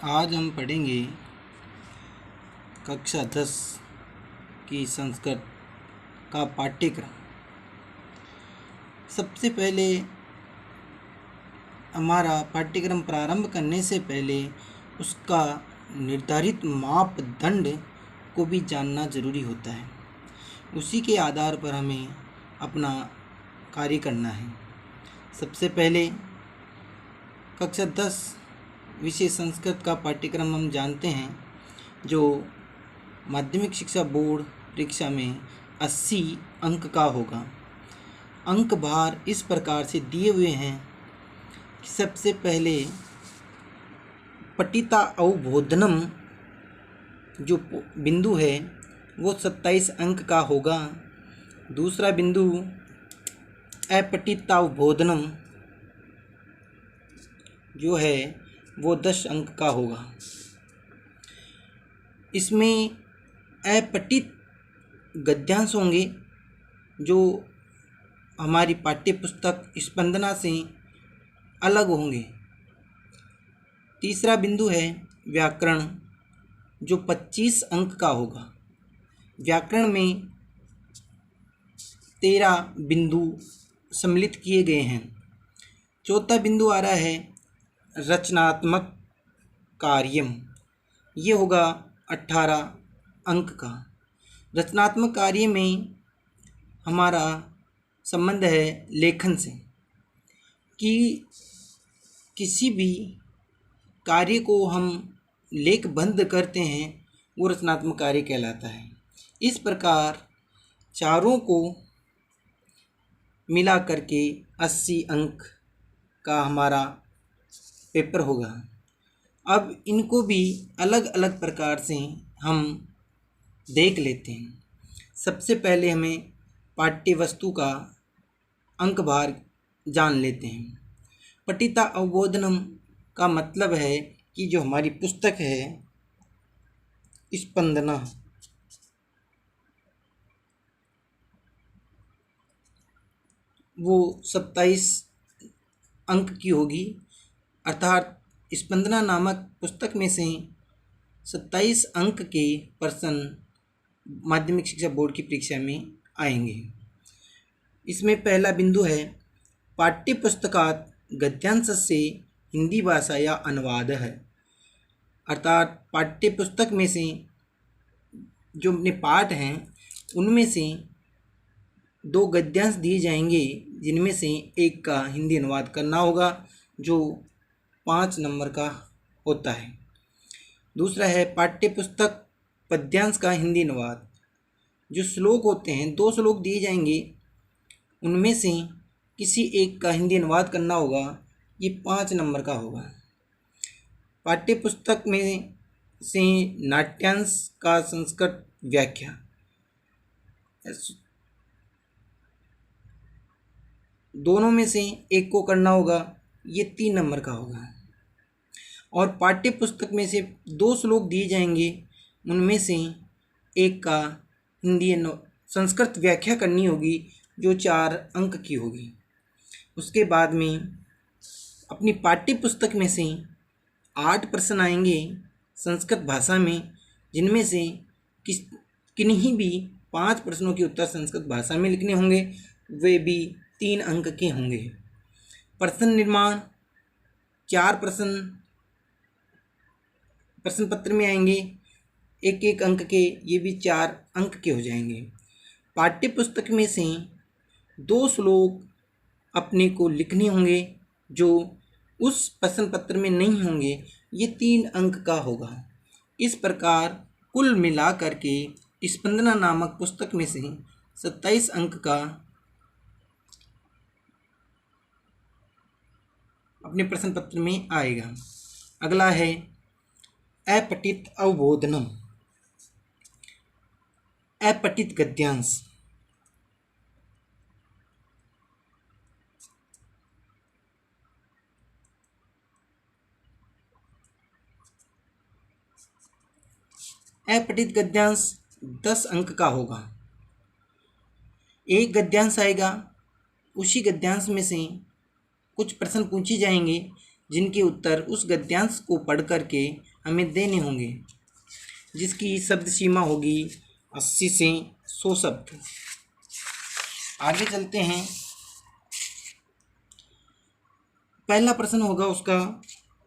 आज हम पढ़ेंगे कक्षा 10 की संस्कृत का पाठ्यक्रम। सबसे पहले हमारा पाठ्यक्रम प्रारंभ करने से पहले उसका निर्धारित मापदंड को भी जानना ज़रूरी होता है। उसी के आधार पर हमें अपना कार्य करना है। सबसे पहले कक्षा 10 विषय संस्कृत का पाठ्यक्रम हम जानते हैं, जो माध्यमिक शिक्षा बोर्ड परीक्षा में 80 अंक का होगा। अंक भार इस प्रकार से दिए हुए हैं कि सबसे पहले पठिता अवबोधनम जो बिंदु है वो 27 अंक का होगा। दूसरा बिंदु अपठितावबोधनम जो है वो 10 अंक का होगा। इसमें अपठित गद्यांश होंगे जो हमारी पाठ्य पुस्तक स्पंदना से अलग होंगे। तीसरा बिंदु है व्याकरण जो 25 अंक का होगा। व्याकरण में 13 बिंदु सम्मिलित किए गए हैं। चौथा बिंदु आ रहा है रचनात्मक कार्यम, ये होगा 18 अंक का। रचनात्मक कार्य में हमारा संबंध है लेखन से, कि किसी भी कार्य को हम लेखबद्ध करते हैं वो रचनात्मक कार्य कहलाता है। इस प्रकार चारों को मिला करके 80 अंक का हमारा पेपर होगा। अब इनको भी अलग अलग प्रकार से हम देख लेते हैं। सबसे पहले हमें पाठ्य वस्तु का अंक भार जान लेते हैं। पठिता अवबोधनम का मतलब है कि जो हमारी पुस्तक है स्पंदना, वो 27 अंक की होगी। अर्थात स्पंदना नामक पुस्तक में से 27 अंक के प्रश्न माध्यमिक शिक्षा बोर्ड की परीक्षा में आएंगे। इसमें पहला बिंदु है पाठ्य पुस्तकात गद्यांश से हिंदी भाषा या अनुवाद है। अर्थात पाठ्य पुस्तक में से जो अपने पाठ हैं उनमें से 2 गद्यांश दिए जाएंगे, जिनमें से एक का हिंदी अनुवाद करना होगा जो 5 नंबर का होता है। दूसरा है पाठ्य पुस्तक पद्यांश का हिंदी अनुवाद। जो श्लोक होते हैं 2 श्लोक दिए जाएंगे, उनमें से किसी एक का हिंदी अनुवाद करना होगा, ये 5 नंबर का होगा। पाठ्य पुस्तक में से नाट्यांश का संस्कृत व्याख्या, दोनों में से एक को करना होगा, ये 3 नंबर का होगा। और पाठ्य पुस्तक में से 2 श्लोक दिए जाएंगे, उनमें से एक का हिंदी संस्कृत व्याख्या करनी होगी जो 4 अंक की होगी। उसके बाद में अपनी पाठ्य पुस्तक में से 8 प्रश्न आएंगे संस्कृत भाषा में, जिनमें से किन्हीं भी 5 प्रश्नों के उत्तर संस्कृत भाषा में लिखने होंगे, वे भी 3 अंक के होंगे। प्रश्न निर्माण 4 प्रश्न पत्र में आएंगे, 1-1 अंक के, ये भी 4 अंक के हो जाएंगे। पाठ्य पुस्तक में से 2 श्लोक अपने को लिखने होंगे जो उस प्रश्न पत्र में नहीं होंगे, ये 3 अंक का होगा। इस प्रकार कुल मिला करके स्पंदना नामक पुस्तक में से 27 अंक का अपने प्रश्न पत्र में आएगा। अगला है अपठित अवबोधनम, अपठित गद्यांश। अपठित गद्यांश 10 अंक का होगा। एक गद्यांश आएगा, उसी गद्यांश में से कुछ प्रश्न पूछे जाएंगे, जिनके उत्तर उस गद्यांश को पढ़ करके हमें देने होंगे, जिसकी शब्द सीमा होगी 80 से 100 शब्द। आगे चलते हैं। पहला प्रश्न होगा उसका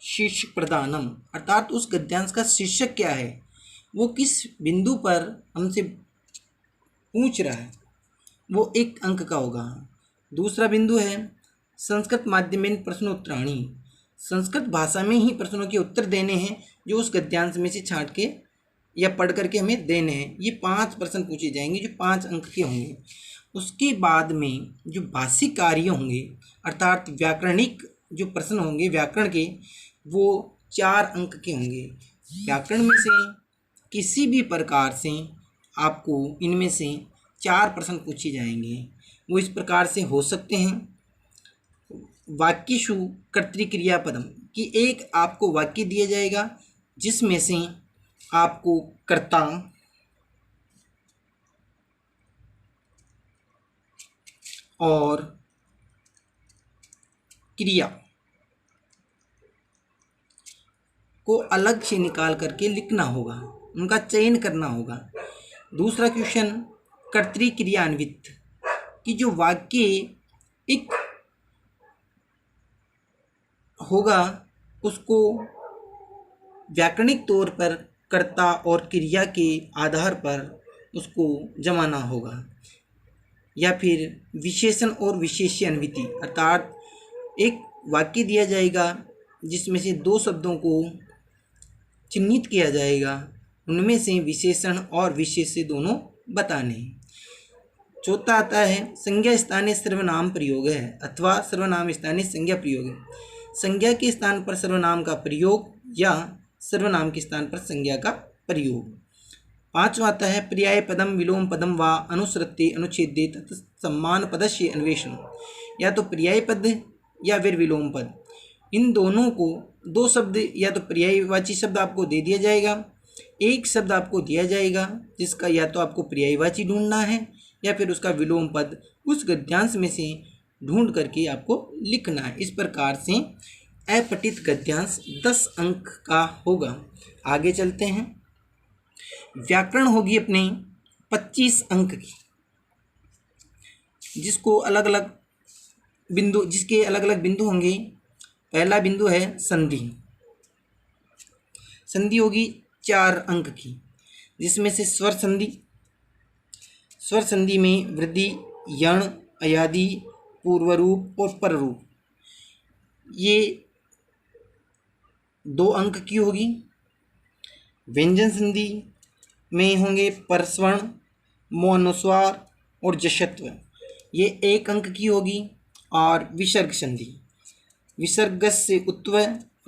शीर्षक प्रदानम, अर्थात उस गद्यांश का शीर्षक क्या है, वो किस बिंदु पर हमसे पूछ रहा है, वो 1 अंक का होगा। दूसरा बिंदु है संस्कृत माध्यमेन प्रश्नोत्तराणी, संस्कृत भाषा में ही प्रश्नों के उत्तर देने हैं जो उस गद्यांश में से छांट के या पढ़ करके हमें देने हैं। ये 5 प्रश्न पूछे जाएंगे जो 5 अंक के होंगे। उसके बाद में जो भाषिक कार्य होंगे अर्थात व्याकरणिक जो प्रश्न होंगे व्याकरण के, वो 4 अंक के होंगे। व्याकरण में से किसी भी प्रकार से आपको इनमें से 4 प्रश्न पूछे जाएंगे। वो इस प्रकार से हो सकते हैं। वाक्यशु कर्तृक्रियापदम कि एक आपको वाक्य दिया जाएगा जिसमें से आपको कर्ता और क्रिया को अलग से निकाल करके लिखना होगा, उनका चयन करना होगा। दूसरा क्वेश्चन कर्तृक्रियान्वित कि जो वाक्य एक होगा उसको व्याकरणिक तौर पर कर्ता और क्रिया के आधार पर उसको जमाना होगा। या फिर विशेषण और विशेष्यान्विति अर्थात एक वाक्य दिया जाएगा जिसमें से 2 शब्दों को चिन्हित किया जाएगा, उनमें से विशेषण और विशेष्य दोनों बताने हैं। चौथा आता है संज्ञा स्थानीय सर्वनाम प्रयोग है अथवा सर्वनाम स्थानीय संज्ञा प्रयोग है, संज्ञा के स्थान पर सर्वनाम का प्रयोग या सर्वनाम के स्थान पर संज्ञा का प्रयोग। पांचवा आता है पर्याय पदम विलोम पदम व अनुसृत्य अनुच्छेदे तथा सम्मान पदस्य अन्वेषण, या तो पर्याय पद या फिर विलोम पद, इन दोनों को 2 शब्द या तो पर्यायवाची शब्द आपको दे दिया जाएगा, एक शब्द आपको दिया जाएगा जिसका या तो आपको पर्यायवाची ढूंढना है या फिर उसका विलोम पद उस गद्यांश में से ढूंढ करके आपको लिखना है। इस प्रकार से अपठित गद्यांश 10 अंक का होगा। आगे चलते हैं। व्याकरण होगी अपने 25 अंक की, जिसको अलग अलग बिंदु जिसके अलग अलग बिंदु होंगे। पहला बिंदु है संधि, संधि होगी 4 अंक की, जिसमें से स्वर संधि, स्वर संधि में वृद्धि, यण, अयादि, पूर्व रूप और पर रूप, ये 2 अंक की होगी। व्यंजन संधि में होंगे परस्वर्ण, मौनुस्वार और जश्त्व, ये 1 अंक की होगी। और विसर्ग संधि, विसर्गस्य उत्व,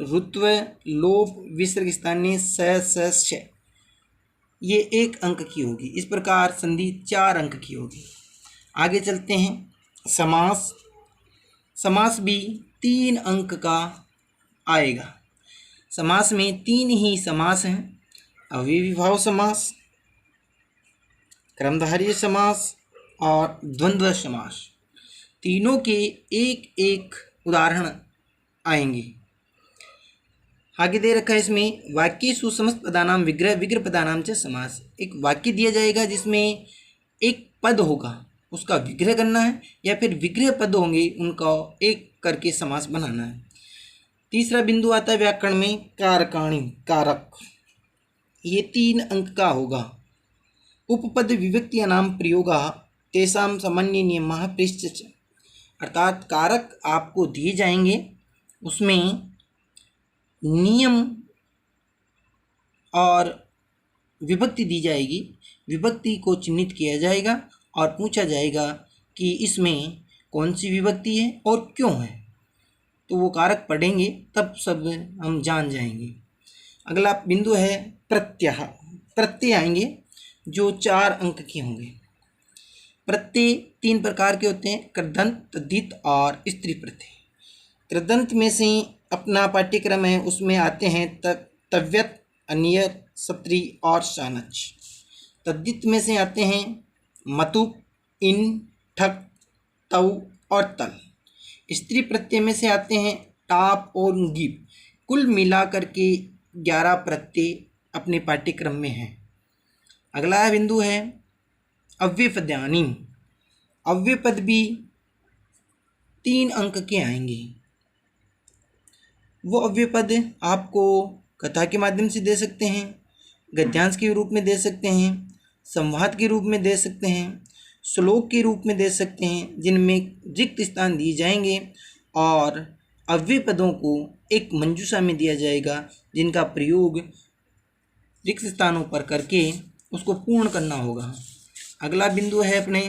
रुत्व, लोप, विसर्ग स्थानीय स, ये 1 अंक की होगी। इस प्रकार संधि 4 अंक की होगी। आगे चलते हैं। समास, समास भी 3 अंक का आएगा। समास में 3 ही समास हैं, अव्ययीभाव समास, क्रमधारय समास और द्वंद्व समास। तीनों के 1-1 उदाहरण आएंगे। आगे दे रखा है इसमें वाक्य सुसमस्त पदानाम विग्रह, विग्रह पदानाम च समास। एक वाक्य दिया जाएगा जिसमें एक पद होगा, उसका विग्रह करना है या फिर विग्रह पद होंगे उनका एक करके समास बनाना है। तीसरा बिंदु आता है व्याकरण में कारकाणी, कारक, ये 3 अंक का होगा। उपपद विभक्त्यानाम प्रयोगः तेषां सामान्य नियमः पृष्ठ, अर्थात कारक आपको दिए जाएंगे, उसमें नियम और विभक्ति दी जाएगी, विभक्ति को चिन्हित किया जाएगा और पूछा जाएगा कि इसमें कौन सी विभक्ति है और क्यों है। तो वो कारक पढ़ेंगे तब सब हम जान जाएंगे। अगला बिंदु है प्रत्यय, प्रत्यय आएंगे जो 4 अंक के होंगे। प्रत्यय 3 प्रकार के होते हैं, कृदंत, तद्धित और स्त्री प्रत्यय। कृदंत में से अपना पाठ्यक्रम है उसमें आते हैं तव्यत, अनियत, सत्री और शानच। तद्धित में से आते हैं मतुप, इन, ठक, तव और तल। स्त्री प्रत्यय में से आते हैं टाप और गीप, कुल मिलाकर के 11 प्रत्यय अपने पाठ्यक्रम में हैं। अगला बिंदु है अव्ययपदानि। अव्ययपद भी 3 अंक के आएंगे। वो अव्ययपद आपको कथा के माध्यम से दे सकते हैं, गद्यांश के रूप में दे सकते हैं, संवाद के रूप में दे सकते हैं, श्लोक के रूप में दे सकते हैं, जिनमें रिक्त स्थान दिए जाएंगे और अव्ययपदों को एक मंजूषा में दिया जाएगा, जिनका प्रयोग रिक्त स्थानों पर करके उसको पूर्ण करना होगा। अगला बिंदु है अपने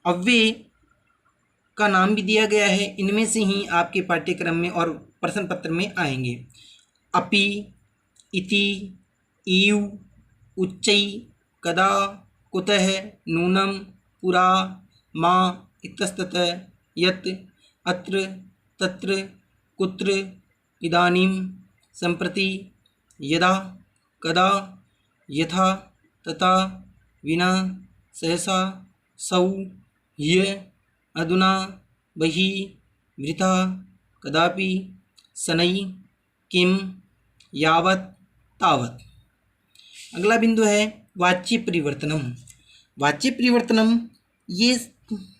अव्यय का नाम भी दिया गया है, इनमें से ही आपके पाठ्यक्रम में और प्रश्न पत्र में आएंगे। अपि, इति, इव, उच्चै, कदा, कुतः, नूनम, पुरा, मा, इतस्ततः, यत्, अत्र, तत्र, कुत्र, इदानीं, सम्प्रति, यदा, कदा, यथा, तथा, विना, सहसा, सौ, ह्यः, अधुना, बहि, वृथा, कदापि, शनै, किम, यावत्, तावत्। अगला बिंदु है वाच्य परिवर्तनम। वाच्य परिवर्तनम ये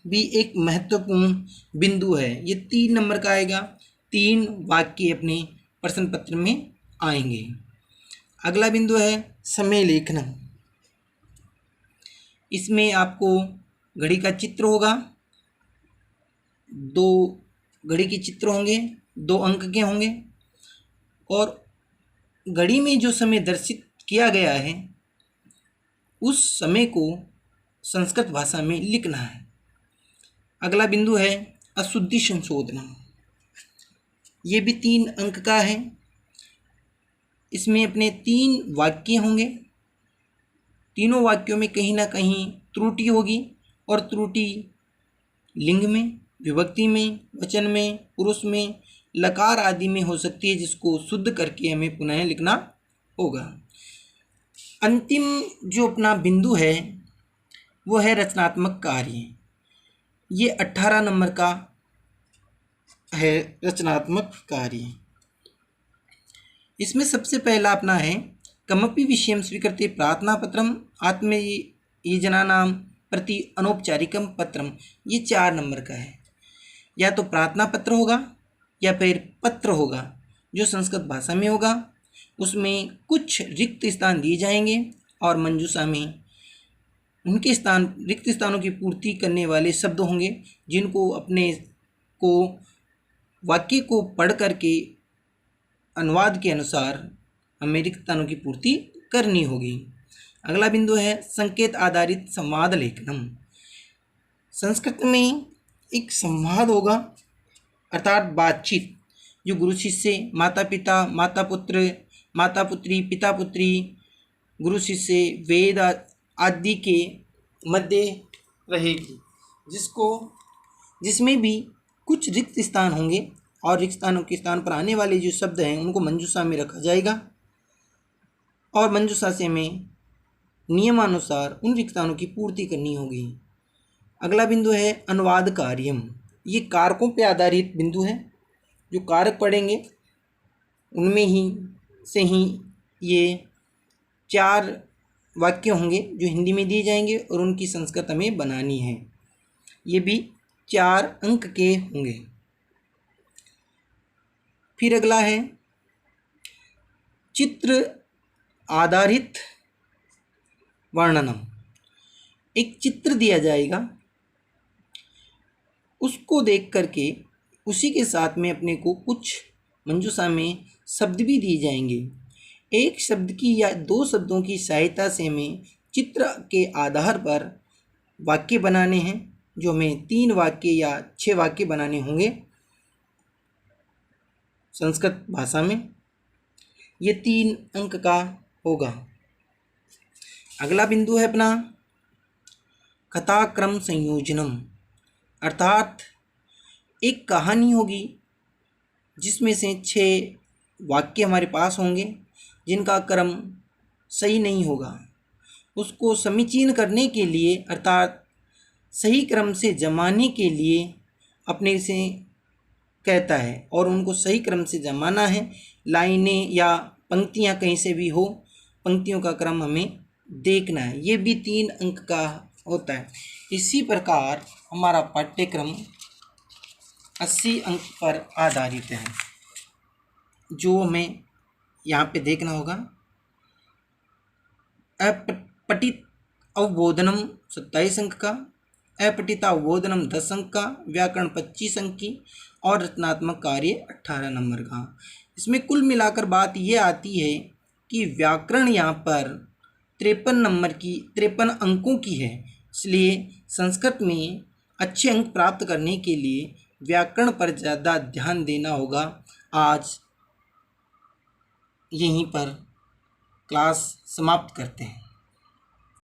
भी एक महत्वपूर्ण बिंदु है। ये 3 नंबर का आएगा। 3 वाक्य अपने प्रश्न पत्र में आएंगे। अगला बिंदु है समय लेखनम। इसमें आपको घड़ी का चित्र होगा, 2 घड़ी के चित्र होंगे, 2 अंक के होंगे और घड़ी में जो समय दर्शित किया गया है उस समय को संस्कृत भाषा में लिखना है। अगला बिंदु है अशुद्धि संशोधन। ये भी 3 अंक का है। इसमें अपने 3 वाक्य होंगे। तीनों वाक्यों में कहीं ना कहीं त्रुटि होगी और त्रुटि लिंग में, विभक्ति में, वचन में, पुरुष में, लकार आदि में हो सकती है, जिसको शुद्ध करके हमें पुनः लिखना होगा। अंतिम जो अपना बिंदु है वो है रचनात्मक कार्य। ये 18 नंबर का है रचनात्मक कार्य। इसमें सबसे पहला अपना है कमपि विषयं स्वीकृत्य प्रार्थना पत्रम आत्मीयजनानां प्रति अनौपचारिकम पत्रम। ये 4 नंबर का है। या तो प्रार्थना पत्र होगा या फिर पत्र होगा जो संस्कृत भाषा में होगा। उसमें कुछ रिक्त स्थान दिए जाएंगे और मंजूषा में उनके स्थान रिक्त स्थानों की पूर्ति करने वाले शब्द होंगे, जिनको अपने को वाक्य को पढ़ करके अनुवाद के अनुसार हमें रिक्त स्थानों की पूर्ति करनी होगी। अगला बिंदु है संकेत आधारित संवाद लेखनम। संस्कृत में एक संवाद होगा अर्थात बातचीत, जो गुरु शिष्य, माता पिता, माता पुत्र, माता पुत्री, पिता पुत्री, गुरु शिष्य, वेद आदि के मध्य रहेगी, जिसमें भी कुछ रिक्त स्थान होंगे और रिक्त स्थानों के स्थान पर आने वाले जो शब्द हैं उनको मंजूषा में रखा जाएगा और मंजूषा से हमें नियमानुसार उन रिक्त स्थानों की पूर्ति करनी होगी। अगला बिंदु है अनुवाद कार्यम। ये कारकों पर आधारित बिंदु है। जो कारक पढ़ेंगे उनमें ही ये 4 वाक्य होंगे जो हिंदी में दिए जाएंगे और उनकी संस्कृत हमें बनानी है। ये भी 4 अंक के होंगे। फिर अगला है चित्र आधारित वर्णनम। एक चित्र दिया जाएगा, उसको देख करके उसी के साथ में अपने को कुछ मंजूषा में शब्द भी दिए जाएंगे। एक शब्द की या 2 शब्दों की सहायता से हमें चित्र के आधार पर वाक्य बनाने हैं, जो हमें 3 वाक्य या 6 वाक्य बनाने होंगे संस्कृत भाषा में। ये 3 अंक का होगा। अगला बिंदु है अपना कथाक्रम संयोजनम, अर्थात एक कहानी होगी जिसमें से 6 वाक्य हमारे पास होंगे जिनका क्रम सही नहीं होगा। उसको समीचीन करने के लिए अर्थात सही क्रम से जमाने के लिए अपने से कहता है और उनको सही क्रम से जमाना है। लाइनें या पंक्तियां कहीं से भी हो, पंक्तियों का क्रम हमें देखना है। ये भी 3 अंक का होता है। इसी प्रकार हमारा पाठ्यक्रम 80 अंक पर आधारित है, जो हमें यहाँ पे देखना होगा। अपठित अवबोधनम 27 अंक का, अपठित अवबोधनम 10 अंक का, व्याकरण 25 अंक की और रचनात्मक कार्य 18 नंबर का। इसमें कुल मिलाकर बात ये आती है कि व्याकरण यहाँ पर 53 अंकों की है। इसलिए संस्कृत में अच्छे अंक प्राप्त करने के लिए व्याकरण पर ज़्यादा ध्यान देना होगा। आज यहीं पर क्लास समाप्त करते हैं।